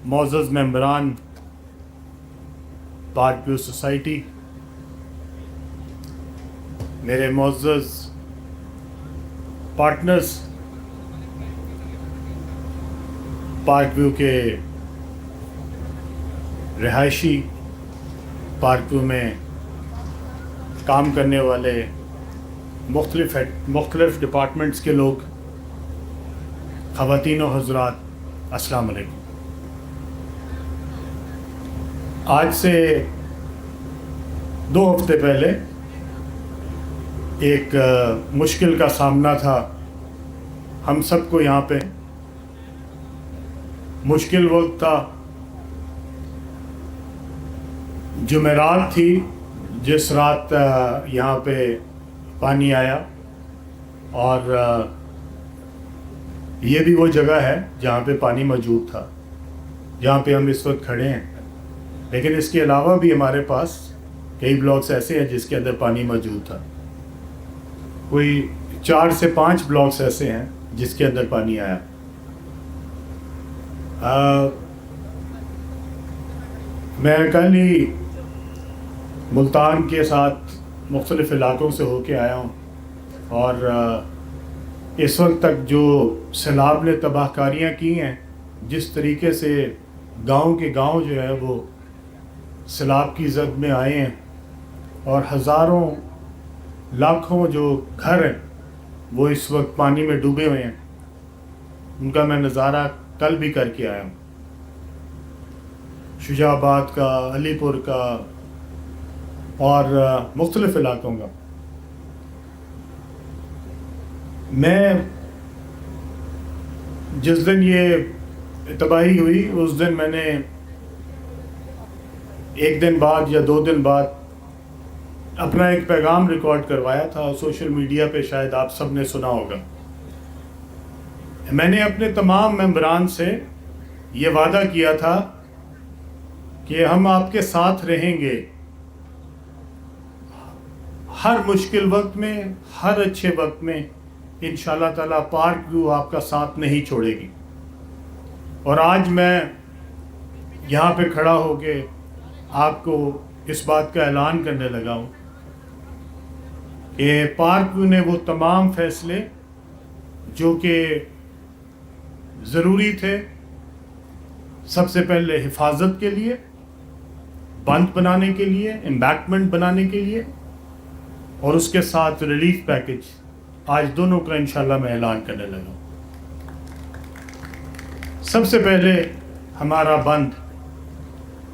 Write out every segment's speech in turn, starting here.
معزز ممبران park view society, میرے معزز پارٹنرز پارک ویو کے رہائشی، پارک ویو میں کام کرنے والے مختلف ڈپارٹمنٹس کے لوگ، خواتین و حضرات، السلام علیکم۔ آج سے 2 ہفتے پہلے ایک مشکل کا سامنا تھا ہم سب کو یہاں پہ۔ مشکل وقت تھا، جمعرات تھی جس رات یہاں پہ پانی آیا، اور یہ بھی وہ جگہ ہے جہاں پہ پانی موجود تھا، جہاں پہ ہم اس وقت کھڑے ہیں۔ لیکن اس کے علاوہ بھی ہمارے پاس کئی بلاکس ایسے ہیں جس کے اندر پانی موجود تھا۔ کوئی 4 سے 5 بلاکس ایسے ہیں جس کے اندر پانی آیا۔ میں کل ہی ملتان کے ساتھ مختلف علاقوں سے ہو کے آیا ہوں، اور اس وقت تک جو سیلاب نے تباہ کاریاں کی ہیں، جس طریقے سے گاؤں کے گاؤں جو ہے وہ سیلاب کی زد میں آئے ہیں، اور ہزاروں لاکھوں جو گھر ہیں وہ اس وقت پانی میں ڈوبے ہوئے ہیں، ان کا میں نظارہ کل بھی کر کے آیا ہوں۔ شجاع آباد کا، علی پور کا اور مختلف علاقوں کا۔ میں جس دن یہ تباہی ہوئی اس دن میں نے 1 دن بعد یا 2 دن بعد اپنا ایک پیغام ریکارڈ کروایا تھا، سوشل میڈیا پہ شاید آپ سب نے سنا ہوگا۔ میں نے اپنے تمام ممبران سے یہ وعدہ کیا تھا کہ ہم آپ کے ساتھ رہیں گے، ہر مشکل وقت میں، ہر اچھے وقت میں انشاءاللہ تعالیٰ پارک ویو آپ کا ساتھ نہیں چھوڑے گی۔ اور آج میں یہاں پہ کھڑا ہو کے آپ کو اس بات کا اعلان کرنے لگا ہوں کہ پارک ویو نے وہ تمام فیصلے جو کہ ضروری تھے، سب سے پہلے حفاظت کے لیے، بند بنانے کے لیے، امبیکمنٹ بنانے کے لیے، اور اس کے ساتھ ریلیف پیکج، آج دونوں کا انشاءاللہ میں اعلان کرنے لگا ہوں۔ سب سے پہلے ہمارا بند،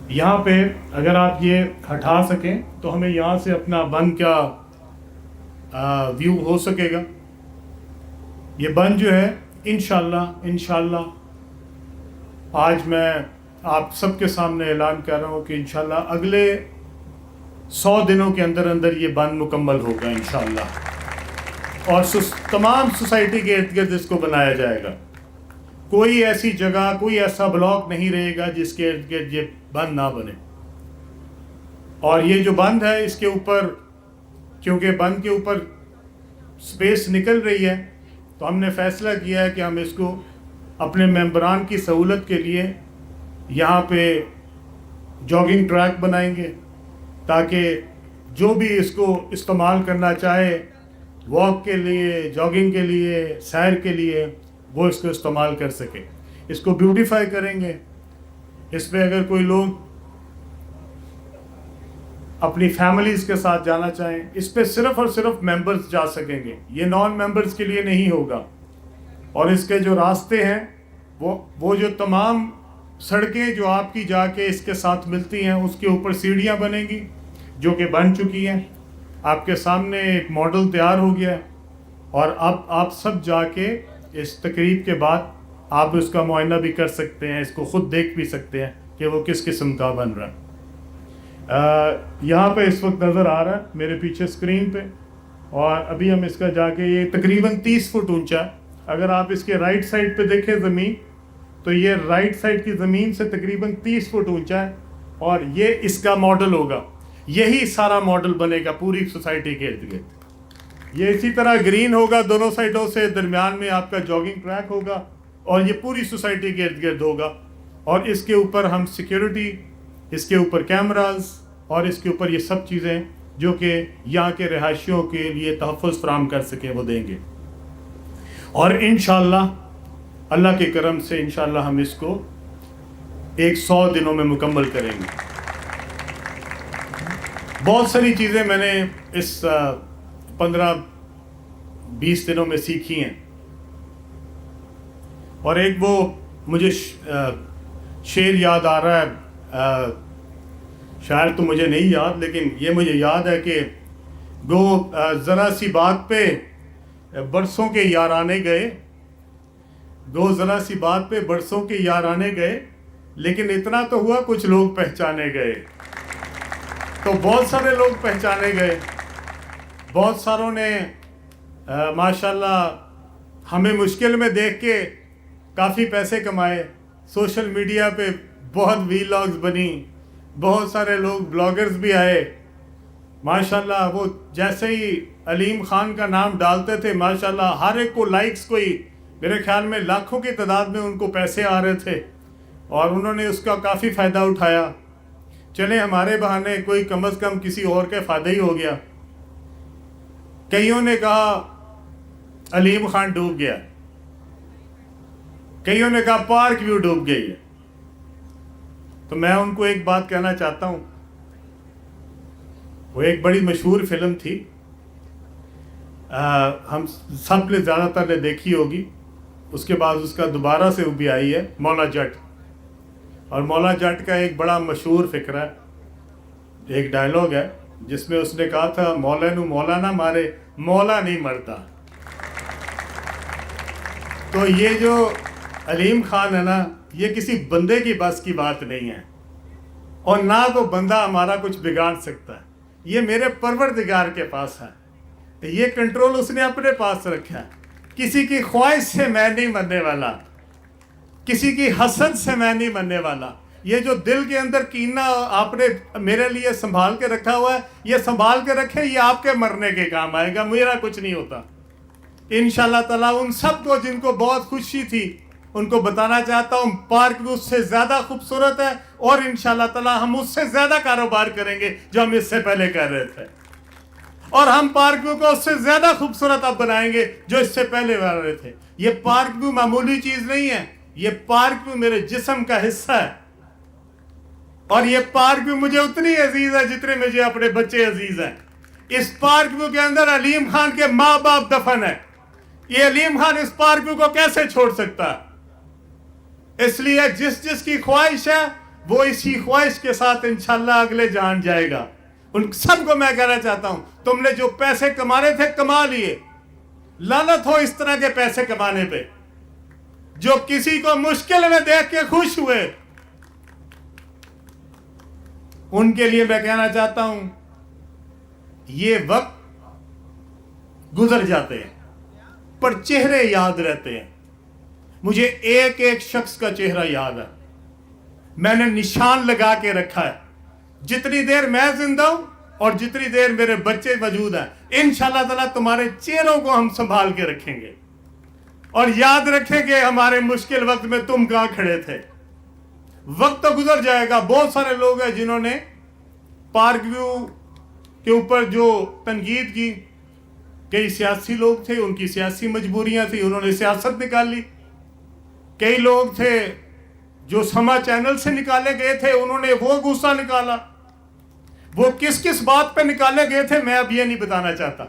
یہاں پہ اگر آپ یہ ہٹا سکیں تو ہمیں یہاں سے اپنا بند کا ویو ہو سکے گا۔ یہ بند جو ہے انشاءاللہ آج میں آپ سب کے سامنے اعلان کر رہا ہوں کہ انشاءاللہ اگلے 100 دنوں کے اندر اندر یہ بند مکمل ہوگا انشاءاللہ، اور تمام سوسائٹی کے ارد گرد اس کو بنایا جائے گا۔ کوئی ایسی جگہ، کوئی ایسا بلاک نہیں رہے گا جس کے ارد گرد یہ بند نہ بنے۔ اور یہ جو بند ہے، اس کے اوپر، کیونکہ بند کے اوپر سپیس نکل رہی ہے، تو ہم نے فیصلہ کیا ہے کہ ہم اس کو اپنے ممبران کی سہولت کے لیے یہاں پہ جاگنگ ٹریک بنائیں گے، تاکہ جو بھی اس کو استعمال کرنا چاہے، واک کے لیے، جاگنگ کے لیے، سیر کے لیے، وہ اس کو استعمال کر سکے۔ اس کو بیوٹیفائی کریں گے۔ اس پہ اگر کوئی لوگ اپنی فیملیز کے ساتھ جانا چاہیں، اس پہ صرف اور صرف ممبرز جا سکیں گے، یہ نان ممبرز کے لیے نہیں ہوگا۔ اور اس کے جو راستے ہیں، وہ جو تمام سڑکیں جو آپ کی جا کے اس کے ساتھ ملتی ہیں، اس کے اوپر سیڑھیاں بنیں گی جو کہ بن چکی ہیں۔ آپ کے سامنے ایک ماڈل تیار ہو گیا ہے، اور اب آپ سب جا کے اس تقریب کے بعد آپ اس کا معائنہ بھی کر سکتے ہیں، اس کو خود دیکھ بھی سکتے ہیں کہ وہ کس قسم کا بن رہا ہے۔ یہاں پہ اس وقت نظر آ رہا ہے میرے پیچھے اسکرین پہ، اور ابھی ہم اس کا جا کے، یہ تقریباً 30 فٹ اونچا ہے۔ اگر آپ اس کے رائٹ سائڈ پہ دیکھیں زمین، تو یہ رائٹ سائڈ کی زمین سے تقریباً 30 فٹ اونچا ہے، اور یہ اس کا ماڈل ہوگا۔ یہی سارا ماڈل بنے گا پوری سوسائٹی کے ارد گرد۔ یہ اسی طرح گرین ہوگا دونوں سائڈوں سے، درمیان میں آپ کا جاگنگ ٹریک ہوگا، اور یہ پوری سوسائٹی کے ارد گرد ہوگا۔ اور اس کے اوپر ہم سیکیورٹی، اس کے اوپر کیمراز اور اس کے اوپر یہ سب چیزیں جو کہ یہاں کے رہائشیوں کے لیے تحفظ فراہم کر سکیں وہ دیں گے. اور انشاءاللہ اللہ کے کرم سے انشاءاللہ ہم اس کو 100 دنوں میں مکمل کریں گے. بہت ساری چیزیں میں نے اس 15-20 دنوں میں سیکھی ہیں، اور ایک وہ مجھے شعر یاد آ رہا ہے، شاعر تو مجھے نہیں یاد، لیکن یہ مجھے یاد ہے کہ گو ذرا سی بات پہ برسوں کے یارانے گئے، گو ذرا سی بات پہ برسوں کے یارانے گئے، لیکن اتنا تو ہوا کچھ لوگ پہچانے گئے. تو بہت سارے لوگ پہچانے گئے، بہت ساروں نے ماشاءاللہ ہمیں مشکل میں دیکھ کے کافی پیسے کمائے. سوشل میڈیا پہ بہت ویلاگز بنی، بہت سارے لوگ بلاگرز بھی آئے ماشاءاللہ. وہ جیسے ہی علیم خان کا نام ڈالتے تھے ماشاءاللہ ہر ایک کو لائکس، کوئی میرے خیال میں لاکھوں کی تعداد میں ان کو پیسے آ رہے تھے، اور انہوں نے اس کا کافی فائدہ اٹھایا. چلیں ہمارے بہانے کوئی کم از کم کسی اور کے فائدہ ہی ہو گیا. کئیوں نے کہا علیم خان ڈوب گیا، کئیوں نے کہا پارک ویو ڈوب گئی ہے. تو میں ان کو ایک بات کہنا چاہتا ہوں، وہ ایک بڑی مشہور فلم تھی، ہم سب نے زیادہ تر نے دیکھی ہوگی، اس کے بعد اس کا دوبارہ سے وہ بھی آئی ہے، مولا جٹ. اور مولا جٹ کا ایک بڑا مشہور فقرہ ہے، ایک ڈائلاگ ہے جس میں اس نے کہا تھا مولا نو مولا نہ مارے، مولا نہیں مرتا. تو یہ جو علیم خان ہے نا، یہ کسی بندے کی بس کی بات نہیں ہے، اور نہ تو بندہ ہمارا کچھ بگاڑ سکتا ہے. یہ میرے پروردگار کے پاس ہے، یہ کنٹرول اس نے اپنے پاس رکھا ہے. کسی کی خواہش سے میں نہیں مرنے والا، کسی کی حسد سے میں نہیں مرنے والا. یہ جو دل کے اندر کینہ آپ نے میرے لیے سنبھال کے رکھا ہوا ہے، یہ سنبھال کے رکھیں، یہ آپ کے مرنے کے کام آئے گا، میرا کچھ نہیں ہوتا. انشاءاللہ تعالیٰ ان سب کو جن کو بہت خوشی تھی ان کو بتانا چاہتا ہوں پارک بھی اس سے زیادہ خوبصورت ہے، اور انشاءاللہ تعالیٰ ہم اس سے زیادہ کاروبار کریں گے جو ہم اس سے پہلے کر رہے تھے، اور ہم پارک ویو کو اس سے زیادہ خوبصورت اب بنائیں گے جو اس سے پہلے کر رہے تھے. یہ پارک ویو معمولی چیز نہیں ہے، یہ پارک ویو میرے جسم کا حصہ ہے، اور یہ پارک ویو مجھے اتنی عزیز ہے جتنے مجھے اپنے بچے عزیز ہیں. اس پارک ویو کے اندر علیم خان کے ماں باپ دفن ہے. یہ علیم خان اس پارک ویو کو کیسے چھوڑ سکتا ہے؟ اس لیے جس کی خواہش ہے وہ اسی خواہش کے ساتھ انشاءاللہ اگلے جان جائے گا. ان سب کو میں کہنا چاہتا ہوں تم نے جو پیسے کمانے تھے کما لیے، لعنت ہو اس طرح کے پیسے کمانے پہ. جو کسی کو مشکل میں دیکھ کے خوش ہوئے، ان کے لیے میں کہنا چاہتا ہوں یہ وقت گزر جاتے ہیں پر چہرے یاد رہتے ہیں. مجھے ایک ایک شخص کا چہرہ یاد ہے، میں نے نشان لگا کے رکھا ہے. جتنی دیر میں زندہ ہوں اور جتنی دیر میرے بچے موجود ہیں، انشاءاللہ تعالیٰ تمہارے چہروں کو ہم سنبھال کے رکھیں گے، اور یاد رکھیں گے ہمارے مشکل وقت میں تم کہاں کھڑے تھے. وقت تو گزر جائے گا. بہت سارے لوگ ہیں جنہوں نے پارک ویو کے اوپر جو تنقید کی، کئی سیاسی لوگ تھے، ان کی سیاسی مجبوریاں تھیں، انہوں نے سیاست نکال لی. کئی لوگ تھے جو سما چینل سے نکالے گئے تھے، انہوں نے وہ غصہ نکالا. وہ کس بات پہ نکالے گئے تھے میں اب یہ نہیں بتانا چاہتا،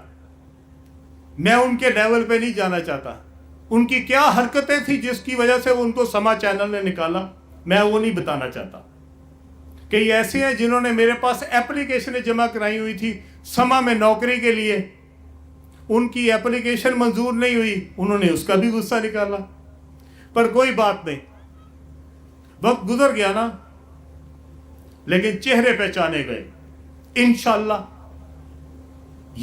میں ان کے لیول پہ نہیں جانا چاہتا. ان کی کیا حرکتیں تھیں جس کی وجہ سے ان کو سما چینل نے نکالا، میں وہ نہیں بتانا چاہتا. کئی ایسے ہیں جنہوں نے میرے پاس اپلیکیشنیں جمع کرائی ہوئی تھی سما میں نوکری کے لیے، ان کی اپلیکیشن منظور نہیں ہوئی، انہوں نے اس کا بھی غصہ نکالا. پر کوئی بات نہیں، وقت گزر گیا نا، لیکن چہرے پہچانے گئے. انشاءاللہ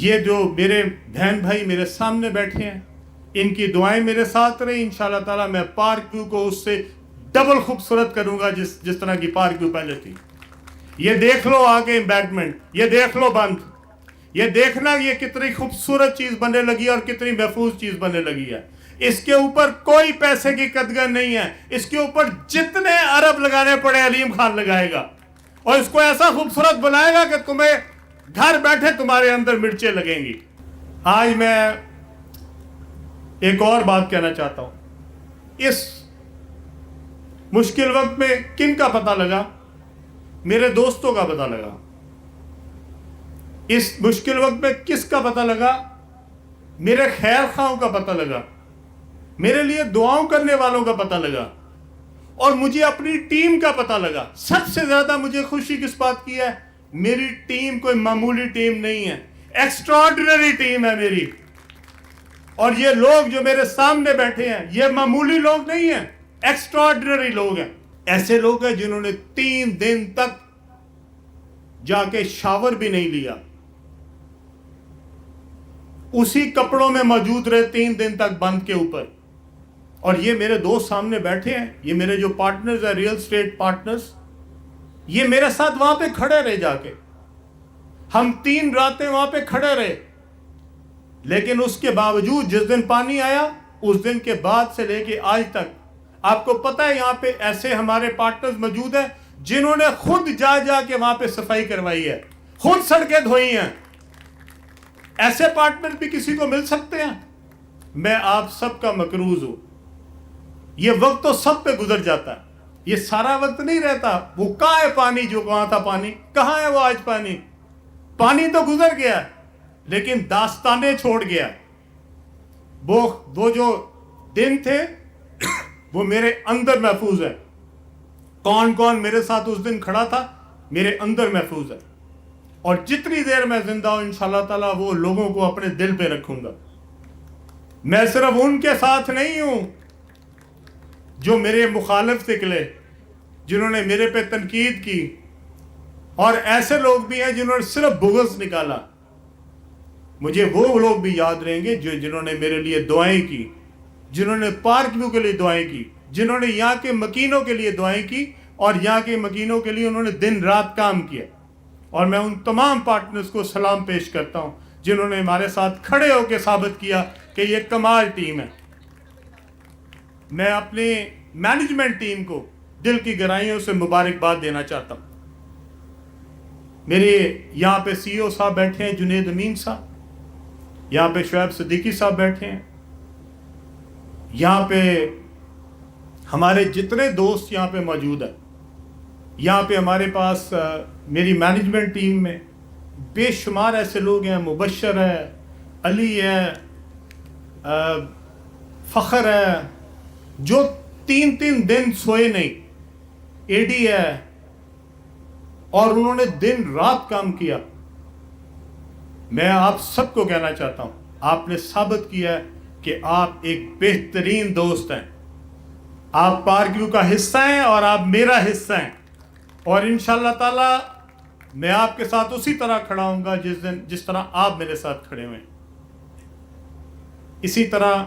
یہ جو میرے بہن بھائی میرے سامنے بیٹھے ہیں، ان کی دعائیں میرے ساتھ رہی. انشاءاللہ تعالیٰ میں پارک ویو کو اس سے ڈبل خوبصورت کروں گا جس طرح کی پارک ویو پہلے تھی. یہ دیکھ لو آگے امبیڈمنٹ، یہ دیکھ لو بند، یہ دیکھنا یہ کتنی خوبصورت چیز بننے لگی ہے اور کتنی محفوظ چیز بننے لگی ہے. اس کے اوپر کوئی پیسے کی قدر نہیں ہے. اس کے اوپر جتنے ارب لگانے پڑے علیم خان لگائے گا, اور اس کو ایسا خوبصورت بنائے گا کہ تمہیں گھر بیٹھے تمہارے اندر مرچیں لگیں گی. آج میں ایک اور بات کہنا چاہتا ہوں. اس مشکل وقت میں کن کا پتہ لگا؟ میرے دوستوں کا پتہ لگا. اس مشکل وقت میں کس کا پتہ لگا؟ میرے خیر خواہوں کا پتہ لگا, میرے لیے دعاؤں کرنے والوں کا پتہ لگا, اور مجھے اپنی ٹیم کا پتہ لگا. سب سے زیادہ مجھے خوشی کس بات کی ہے؟ میری ٹیم کوئی معمولی ٹیم نہیں ہے, ایکسٹراڈنری ٹیم ہے میری. اور یہ لوگ جو میرے سامنے بیٹھے ہیں یہ معمولی لوگ نہیں ہیں, ایکسٹراڈنری لوگ ہیں. ایسے لوگ ہیں جنہوں نے 3 دن تک جا کے شاور بھی نہیں لیا, اسی کپڑوں میں موجود رہے 3 دن تک بند کے اوپر. اور یہ میرے دوست سامنے بیٹھے ہیں, یہ میرے جو پارٹنرز ہیں, ریل اسٹیٹ پارٹنرز, یہ میرے ساتھ وہاں پہ کھڑے رہے. جا کے ہم 3 راتیں وہاں پہ کھڑے رہے. لیکن اس کے باوجود جس دن پانی آیا اس دن کے بعد سے لے کے آج تک, آپ کو پتہ ہے یہاں پہ ایسے ہمارے پارٹنرز موجود ہیں جنہوں نے خود جا جا کے وہاں پہ صفائی کروائی ہے, خود سڑکیں دھوئی ہیں. ایسے پارٹنر بھی کسی کو مل سکتے ہیں؟ میں آپ سب کا مقروض ہوں. یہ وقت تو سب پہ گزر جاتا ہے, یہ سارا وقت نہیں رہتا. وہ کہاں ہے پانی جو وہاں تھا پانی؟ کہاں ہے وہ آج پانی؟ پانی تو گزر گیا لیکن داستانیں چھوڑ گیا. وہ جو دن تھے وہ میرے اندر محفوظ ہے. کون کون میرے ساتھ اس دن کھڑا تھا میرے اندر محفوظ ہے. اور جتنی دیر میں زندہ ہوں انشاءاللہ تعالیٰ وہ لوگوں کو اپنے دل پہ رکھوں گا. میں صرف ان کے ساتھ نہیں ہوں جو میرے مخالف نکلے, جنہوں نے میرے پہ تنقید کی, اور ایسے لوگ بھی ہیں جنہوں نے صرف بغض نکالا. مجھے وہ لوگ بھی یاد رہیں گے جنہوں نے میرے لیے دعائیں کی, جنہوں نے پارک ویو کے لیے دعائیں کی, جنہوں نے یہاں کے مکینوں کے لیے دعائیں کی, اور یہاں کے مکینوں کے لیے انہوں نے دن رات کام کیا. اور میں ان تمام پارٹنرز کو سلام پیش کرتا ہوں جنہوں نے ہمارے ساتھ کھڑے ہو کے ثابت کیا کہ یہ کمال ٹیم ہے. میں اپنی مینجمنٹ ٹیم کو دل کی گہرائیوں سے مبارکباد دینا چاہتا ہوں. میرے یہاں پہ سی او صاحب بیٹھے ہیں, جنید امین صاحب, یہاں پہ شعیب صدیقی صاحب بیٹھے ہیں, یہاں پہ ہمارے جتنے دوست یہاں پہ موجود ہیں, یہاں پہ ہمارے پاس میری مینجمنٹ ٹیم میں بے شمار ایسے لوگ ہیں. مبشر ہے, علی ہے, فخر ہے, جو 3 دن سوئے نہیں, اے ڈی ہے, اور انہوں نے دن رات کام کیا. میں آپ سب کو کہنا چاہتا ہوں, آپ نے ثابت کیا ہے کہ آپ ایک بہترین دوست ہیں. آپ پارک ویو کا حصہ ہیں اور آپ میرا حصہ ہیں, اور انشاءاللہ تعالی میں آپ کے ساتھ اسی طرح کھڑا ہوں گا جس طرح آپ میرے ساتھ کھڑے ہوئے ہیں. اسی طرح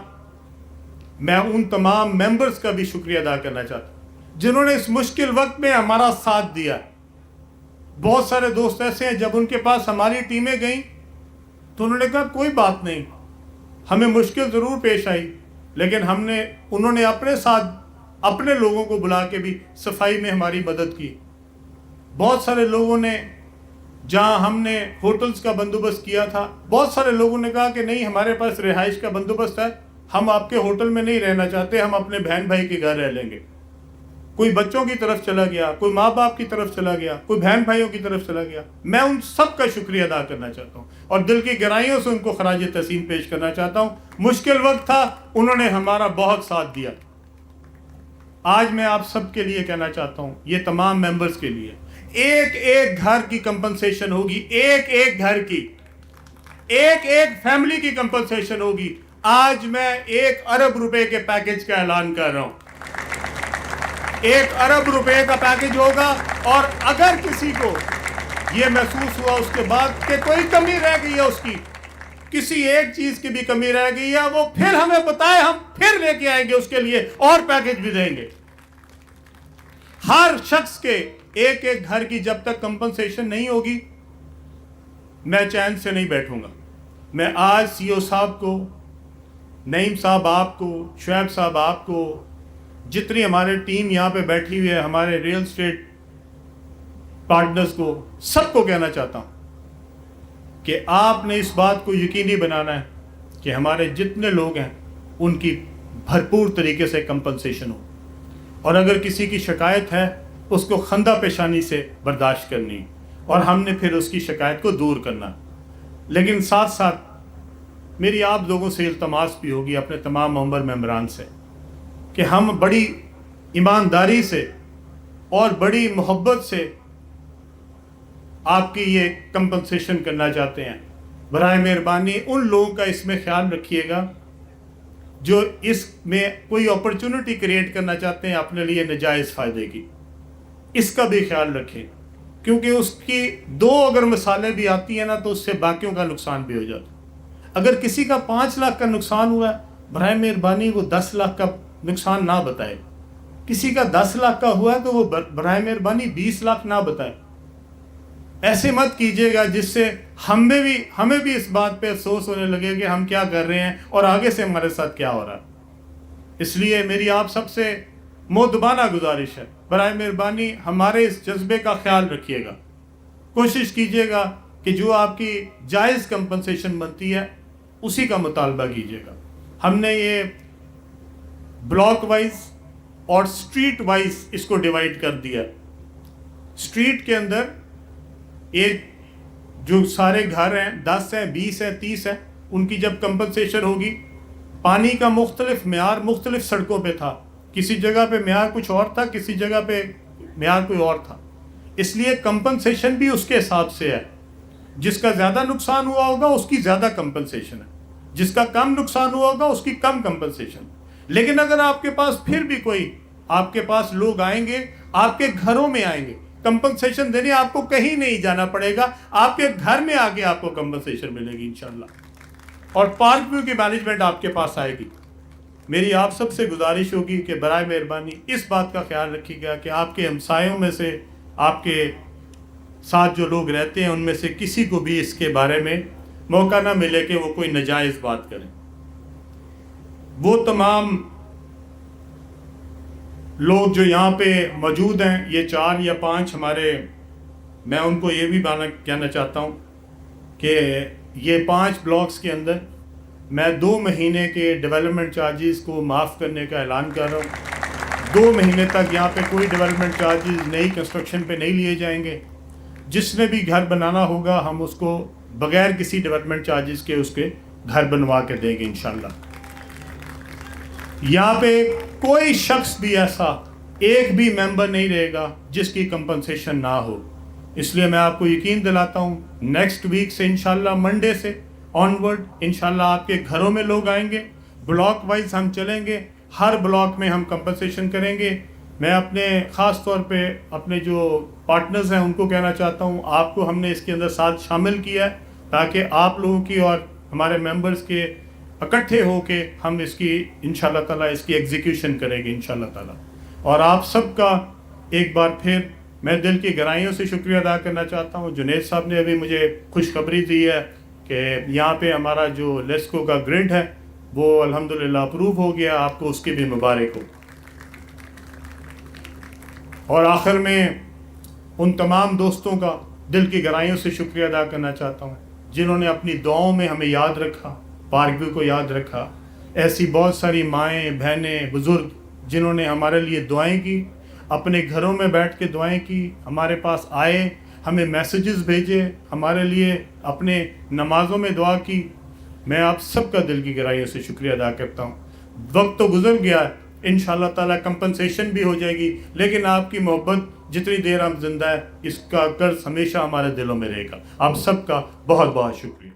میں ان تمام ممبرز کا بھی شکریہ ادا کرنا چاہتا ہوں جنہوں نے اس مشکل وقت میں ہمارا ساتھ دیا. بہت سارے دوست ایسے ہیں جب ان کے پاس ہماری ٹیمیں گئیں تو انہوں نے کہا کوئی بات نہیں, ہمیں مشکل ضرور پیش آئی لیکن انہوں نے اپنے ساتھ اپنے لوگوں کو بلا کے بھی صفائی میں ہماری مدد کی. بہت سارے لوگوں نے, جہاں ہم نے ہوٹلز کا بندوبست کیا تھا, بہت سارے لوگوں نے کہا کہ نہیں ہمارے پاس رہائش کا بندوبست ہے, ہم آپ کے ہوٹل میں نہیں رہنا چاہتے, ہم اپنے بہن بھائی کے گھر رہ لیں گے. کوئی بچوں کی طرف چلا گیا, کوئی ماں باپ کی طرف چلا گیا, کوئی بہن بھائیوں کی طرف چلا گیا. میں ان سب کا شکریہ ادا کرنا چاہتا ہوں اور دل کی گہرائیوں سے ان کو خراج تحسین پیش کرنا چاہتا ہوں. مشکل وقت تھا, انہوں نے ہمارا بہت ساتھ دیا. آج میں آپ سب کے لیے کہنا چاہتا ہوں, یہ تمام ممبرز کے لیے, ایک گھر کی کمپنسیشن ہوگی, ایک گھر کی, ایک فیملی کی کمپنسیشن ہوگی. آج میں 1 ارب روپے کے پیکج کا اعلان کر رہا ہوں. 1 ارب روپے کا پیکج ہوگا, اور اگر کسی کو یہ محسوس ہوا اس کے بعد کہ کوئی کمی رہ گئی ہے, اس کی کسی ایک چیز کی بھی کمی رہ گئی ہے, وہ پھر ہمیں بتائے, ہم پھر لے کے آئیں گے اس کے لیے اور پیکج بھی دیں گے. ہر شخص کے ایک گھر کی جب تک کمپنسیشن نہیں ہوگی میں چین سے نہیں بیٹھوں گا. میں آج سی او صاحب کو نعیم صاحب آپ کو، شعیب صاحب آپ کو، جتنی ہمارے ٹیم یہاں پہ بیٹھی ہوئی ہے، ہمارے ریئل اسٹیٹ پارٹنرز کو، سب کو کہنا چاہتا ہوں کہ آپ نے اس بات کو یقینی بنانا ہے کہ ہمارے جتنے لوگ ہیں ان کی بھرپور طریقے سے کمپنسیشن ہو، اور اگر کسی کی شکایت ہے اس کو خندہ پیشانی سے برداشت کرنی، اور ہم نے پھر اس کی شکایت کو دور کرنا۔ لیکن ساتھ ساتھ میری آپ لوگوں سے التماس بھی ہوگی، اپنے تمام ممبران سے، کہ ہم بڑی ایمانداری سے اور بڑی محبت سے آپ کی یہ کمپنسیشن کرنا چاہتے ہیں۔ برائے مہربانی ان لوگوں کا اس میں خیال رکھیے گا جو اس میں کوئی اپرچونٹی کریٹ کرنا چاہتے ہیں اپنے لیے ناجائز فائدے کی، اس کا بھی خیال رکھیں، کیونکہ اس کی دو اگر مثالیں بھی آتی ہیں نا تو اس سے باقیوں کا نقصان بھی ہو جاتا ہے۔ اگر کسی کا 5 لاکھ کا نقصان ہوا ہے، برائے مہربانی وہ 10 لاکھ کا نقصان نہ بتائے۔ کسی کا 10 لاکھ کا ہوا ہے تو وہ برائے مہربانی 20 لاکھ نہ بتائے۔ ایسے مت کیجیے گا جس سے ہمیں بھی اس بات پہ افسوس ہونے لگے کہ ہم کیا کر رہے ہیں اور آگے سے ہمارے ساتھ کیا ہو رہا ہے۔ اس لیے میری آپ سب سے مؤدبانہ گزارش ہے، برائے مہربانی ہمارے اس جذبے کا خیال رکھیے گا، کوشش کیجیے گا کہ جو آپ کی جائز کمپنسیشن بنتی ہے اسی کا مطالبہ کیجیے گا۔ ہم نے یہ بلاک وائز اور سٹریٹ وائز اس کو ڈیوائیڈ کر دیا۔ سٹریٹ کے اندر ایک جو سارے گھر ہیں 10 ہیں 20 ہیں 30 ہیں، ان کی جب کمپنسیشن ہوگی، پانی کا مختلف معیار مختلف سڑکوں پہ تھا، کسی جگہ پہ معیار کچھ اور تھا، کسی جگہ پہ معیار کوئی اور تھا، اس لیے کمپنسیشن بھی اس کے حساب سے ہے۔ جس کا زیادہ نقصان ہوا ہوگا اس کی زیادہ کمپنسیشن ہے، جس کا کم نقصان ہوا ہوگا اس کی کم کمپنسیشن۔ لیکن اگر آپ کے پاس پھر بھی کوئی آپ کے پاس لوگ آئیں گے، آپ کے گھروں میں آئیں گے، کمپنسیشن دینے آپ کو کہیں نہیں جانا پڑے گا، آپ کے گھر میں آ کے آپ کو کمپنسیشن ملے گی انشاءاللہ، اور پارک ویو کی مینجمنٹ آپ کے پاس آئے گی۔ میری آپ سب سے گزارش ہوگی کہ برائے مہربانی اس بات کا خیال رکھیے گا کہ آپ کے ہمسایوں میں سے، آپ کے ساتھ جو لوگ رہتے ہیں ان میں سے کسی کو بھی اس کے بارے میں موقع نہ ملے کہ وہ کوئی ناجائز بات کریں۔ وہ تمام لوگ جو یہاں پہ موجود ہیں، یہ 4 یا 5 ہمارے، میں ان کو یہ بھی کہنا چاہتا ہوں کہ یہ 5 بلاکس کے اندر میں 2 مہینے کے ڈیولپمنٹ چارجز کو معاف کرنے کا اعلان کر رہا ہوں۔ 2 مہینے تک یہاں پہ کوئی ڈیولپمنٹ چارجز نئی کنسٹرکشن پہ نہیں لیے جائیں گے۔ جس نے بھی گھر بنانا ہوگا ہم اس کو بغیر کسی ڈیولپمنٹ چارجز کے اس کے گھر بنوا کے دیں گے انشاءاللہ۔ یہاں پہ کوئی شخص بھی ایسا ایک بھی ممبر نہیں رہے گا جس کی کمپنسیشن نہ ہو۔ اس لیے میں آپ کو یقین دلاتا ہوں نیکسٹ ویک سے انشاءاللہ، منڈے سے آنورڈ انشاءاللہ آپ کے گھروں میں لوگ آئیں گے، بلاک وائز ہم چلیں گے، ہر بلاک میں ہم کمپنسیشن کریں گے۔ میں اپنے خاص طور پہ اپنے جو پارٹنرز ہیں ان کو کہنا چاہتا ہوں، آپ کو ہم نے اس کے اندر ساتھ شامل کیا ہے تاکہ آپ لوگوں کی اور ہمارے ممبرز کے اکٹھے ہو کے ہم اس کی انشاءاللہ تعالیٰ اس کی ایگزیکیوشن کریں گے انشاءاللہ تعالیٰ۔ اور آپ سب کا ایک بار پھر میں دل کی گہرائیوں سے شکریہ ادا کرنا چاہتا ہوں۔ جنید صاحب نے ابھی مجھے خوشخبری دی ہے کہ یہاں پہ ہمارا جو لیسکو کا گریڈ ہے وہ الحمدللہ اپروو ہو گیا، آپ کو اس کی بھی مبارک ہو۔ اور آخر میں ان تمام دوستوں کا دل کی گہرائیوں سے شکریہ ادا کرنا چاہتا ہوں جنہوں نے اپنی دعاؤں میں ہمیں یاد رکھا، پارک ویو کو یاد رکھا۔ ایسی بہت ساری مائیں، بہنیں، بزرگ جنہوں نے ہمارے لیے دعائیں کی، اپنے گھروں میں بیٹھ کے دعائیں کی، ہمارے پاس آئے، ہمیں میسیجز بھیجے، ہمارے لیے اپنے نمازوں میں دعا کی۔ میں آپ سب کا دل کی گہرائیوں سے شکریہ ادا کرتا ہوں۔ وقت تو گزر گیا ہے، انشاءاللہ تعالیٰ کمپنسیشن بھی ہو جائے گی، لیکن آپ کی محبت جتنی دیر ہم زندہ ہے اس کا قرض ہمیشہ ہمارے دلوں میں رہے گا۔ آپ سب کا بہت بہت شکریہ۔